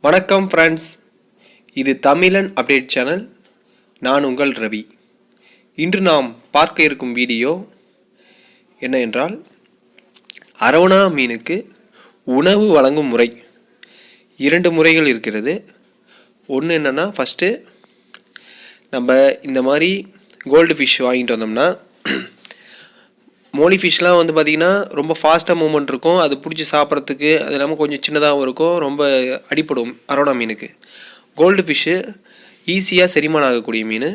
வணக்கம் ஃப்ரெண்ட்ஸ், இது தமிழன் அப்டேட் சேனல். நான் உங்கள் ரவி. இன்று நாம் பார்க்க இருக்கும் வீடியோ என்ன என்றால், அரவணா மீனுக்கு உணவு வழங்கும் முறை. 2 முறைகள் இருக்கிறது. ஒன்று என்னென்னா, ஃபஸ்ட்டு நம்ம இந்த மாதிரி கோல்டு ஃபிஷ் வாங்கிட்டு வந்தோம்னா, மோலி ஃபிஷ்லாம் வந்து பார்த்திங்கன்னா ரொம்ப ஃபாஸ்ட்டாக மூவ்மெண்ட் இருக்கும். அது பிடிச்சி சாப்பிட்றதுக்கு அது இல்லாமல் கொஞ்சம் சின்னதாகவும் இருக்கும். ரொம்ப அடிப்படும் அரவணா மீனுக்கு. கோல்டு ஃபிஷ்ஷு ஈஸியாக செரிமானம் ஆகக்கூடிய மீன்.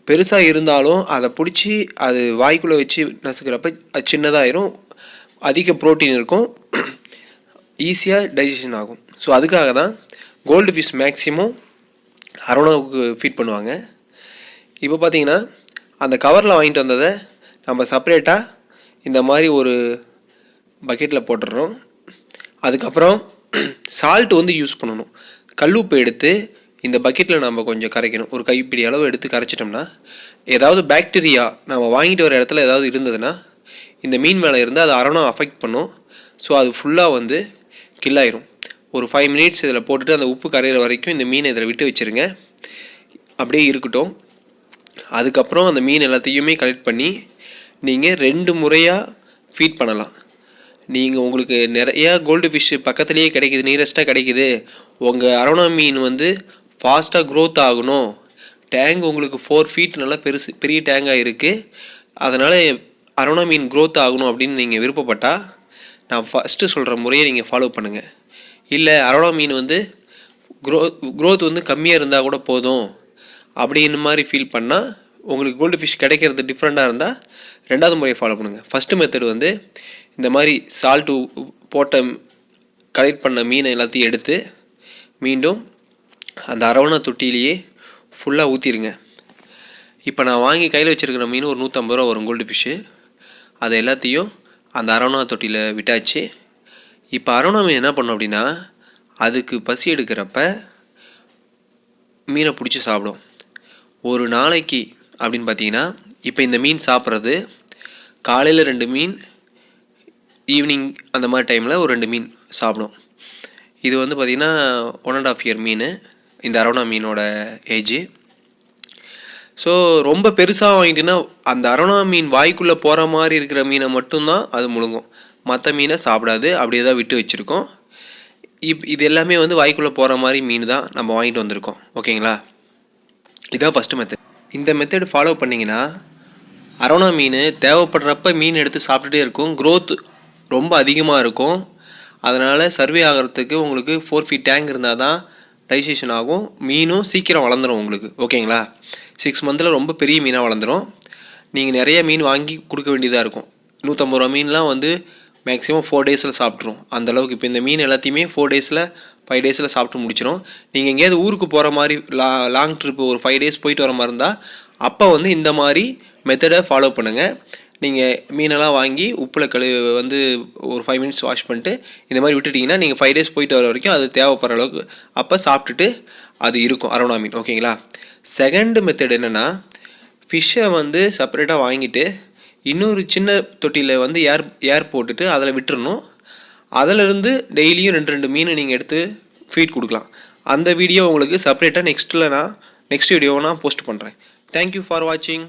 பெருசாக இருந்தாலும் அதை பிடிச்சி அது வாய்க்குள்ளே வச்சு நசுக்கிறப்ப அது சின்னதாகிடும். அதிக ப்ரோட்டீன் இருக்கும், ஈஸியாக டைஜஷன் ஆகும். ஸோ அதுக்காக தான் கோல்டு ஃபிஷ் மேக்ஸிமம் அரவணாவுக்கு ஃபீட் பண்ணுவாங்க. இப்போ பார்த்திங்கன்னா அந்த கவரில் வாங்கிட்டு வந்ததை நம்ம செப்பரேட்டாக இந்த மாதிரி ஒரு பக்கெட்டில் போட்டுடுறோம். அதுக்கப்புறம் சால்ட்டு வந்து யூஸ் பண்ணணும். கல்லுப்பு எடுத்து இந்த பக்கெட்டில் நம்ம கொஞ்சம் கரைக்கணும். ஒரு கைப்பிடி அளவு எடுத்து கரைச்சிட்டோம்னா, ஏதாவது பாக்டீரியா நம்ம வாங்கிட்டு வர இடத்துல ஏதாவது இருந்ததுன்னா இந்த மீன் மேலே இருந்து அது அரவணா அஃபெக்ட் பண்ணும். ஸோ அது ஃபுல்லாக வந்து கில்லாயிரும். ஒரு 5 மினிட்ஸ் இதில் போட்டுட்டு அந்த உப்பு கரையிற வரைக்கும் இந்த மீனை இதில் விட்டு வச்சுருங்க. அப்படியே இருக்கட்டும். அதுக்கப்புறம் அந்த மீன் எல்லாத்தையுமே கலெக்ட் பண்ணி நீங்கள் 2 முறையாக ஃபீட் பண்ணலாம். நீங்கள் உங்களுக்கு நிறையா கோல்டு ஃபிஷ்ஷு பக்கத்துலேயே கிடைக்கிது, நியரஸ்ட்டாக கிடைக்கிது. உங்கள் அரவணா மீன் வந்து ஃபாஸ்ட்டாக க்ரோத் ஆகணும். டேங்க் உங்களுக்கு 4 ஃபீட் நல்லா பெரிய டேங்காக இருக்குது. அதனால் அரவணா மீன் க்ரோத் ஆகணும் அப்படின்னு நீங்கள் விருப்பப்பட்டால் நான் ஃபஸ்ட்டு சொல்கிற முறையை நீங்கள் ஃபாலோ பண்ணுங்கள். இல்லை அரவணா மீன் வந்து க்ரோத் வந்து கம்மியாக இருந்தால் கூட போதும் அப்படின்னு மாதிரி ஃபீல் பண்ணால், உங்களுக்கு கோல்டு ஃபிஷ் கிடைக்கிறது டிஃப்ரெண்ட்டாக இருந்தால் 2வது முறையை ஃபாலோ பண்ணுங்கள். ஃபஸ்ட்டு மெத்தட் வந்து இந்த மாதிரி சால்ட்டு போட்ட கலெக்ட் பண்ண மீனை எல்லாத்தையும் எடுத்து மீண்டும் அந்த அரவணா தொட்டிலேயே ஃபுல்லாக ஊற்றிடுங்க. இப்போ நான் வாங்கி கையில் வச்சுருக்கிற மீன் ஒரு 150 ரூபா வரும் கோல்டு ஃபிஷ்ஷு. அதை எல்லாத்தையும் அந்த அரவணா தொட்டியில் விட்டாச்சு. இப்போ அரவணா மீன் என்ன பண்ணும் அப்படின்னா, அதுக்கு பசி எடுக்கிறப்ப மீனை பிடிச்சி சாப்பிடும். ஒரு நாளைக்கு அப்படின்னு பார்த்தீங்கன்னா, இப்போ இந்த மீன் சாப்பிட்றது காலையில் 2 மீன், ஈவினிங் அந்த மாதிரி டைமில் ஒரு 2 மீன் சாப்பிடும். இது வந்து பார்த்திங்கன்னா 1.5 இயர் மீன், இந்த அரவணா மீனோட ஏஜ். ஸோ ரொம்ப பெருசாக வாங்கிட்டீங்கன்னா அந்த அரவணா மீன் வாய்க்குள்ளே போகிற மாதிரி இருக்கிற மீனை மட்டும்தான் அது முழுங்கும். மற்ற மீனை சாப்பிடாது. அப்படியே தான் விட்டு வச்சுருக்கோம். இது எல்லாமே வந்து வாய்க்குள்ளே போகிற மாதிரி மீன் தான் நம்ம வாங்கிட்டு வந்திருக்கோம். ஓகேங்களா? இதுதான் ஃபஸ்ட்டு மெத்தட். இந்த மெத்தட் ஃபாலோ பண்ணிங்கன்னா அரவணா மீன் தேவைப்படுறப்ப மீன் எடுத்து சாப்பிட்டுட்டே இருக்கும். க்ரோத் ரொம்ப அதிகமாக இருக்கும். அதனால் சர்வே ஆகிறதுக்கு உங்களுக்கு 4 ஃபீட் டேங்க் இருந்தால் தான் டைஜஷன் ஆகும். மீனும் சீக்கிரம் வளர்ந்துடும் உங்களுக்கு. ஓகேங்களா? 6 மந்தில் ரொம்ப பெரிய மீனாக வளர்ந்துடும். நீங்கள் நிறைய மீன் வாங்கி கொடுக்க வேண்டியதாக இருக்கும். 150 ரூபா மீன்லாம் வந்து மேக்ஸிமம் 4 டேஸில் சாப்பிட்ரும். அந்தளவுக்கு இப்போ இந்த மீன் எல்லாத்தையுமே 4 டேஸில் 5 டேஸில் சாப்பிட்டு முடிச்சிடும். நீங்கள் எங்கேயாவது ஊருக்கு போகிற மாதிரி லாங் ட்ரிப்பு ஒரு 5 டேஸ் போயிட்டு வர மாதிரி இருந்தால் அப்போ வந்து இந்த மாதிரி மெத்தடை ஃபாலோ பண்ணுங்கள். நீங்கள் மீனெல்லாம் வாங்கி உப்பில் வந்து ஒரு 5 மினிட்ஸ் வாஷ் பண்ணிட்டு இந்த மாதிரி விட்டுட்டிங்கன்னா நீங்கள் 5 டேஸ் போயிட்டு வர வரைக்கும் அது தேவைப்படுற அளவுக்கு அப்போ சாப்பிட்டுட்டு அது இருக்கும் அரவணா மீன். ஓகேங்களா? செகண்ட் மெத்தட் என்னென்னா, ஃபிஷ்ஷை வந்து செப்பரேட்டாக வாங்கிட்டு இன்னொரு சின்ன தொட்டியில் வந்து ஏர் போட்டுட்டு அதில் விட்டுறணும். அதிலிருந்து டெய்லியும் 2 மீன் நீங்கள் எடுத்து ஃபீட் கொடுக்கலாம். அந்த வீடியோ உங்களுக்கு செப்பரேட்டாக நெக்ஸ்ட் வீடியோவை நான் போஸ்ட் பண்ணுறேன். தேங்க்யூ ஃபார் வாட்சிங்.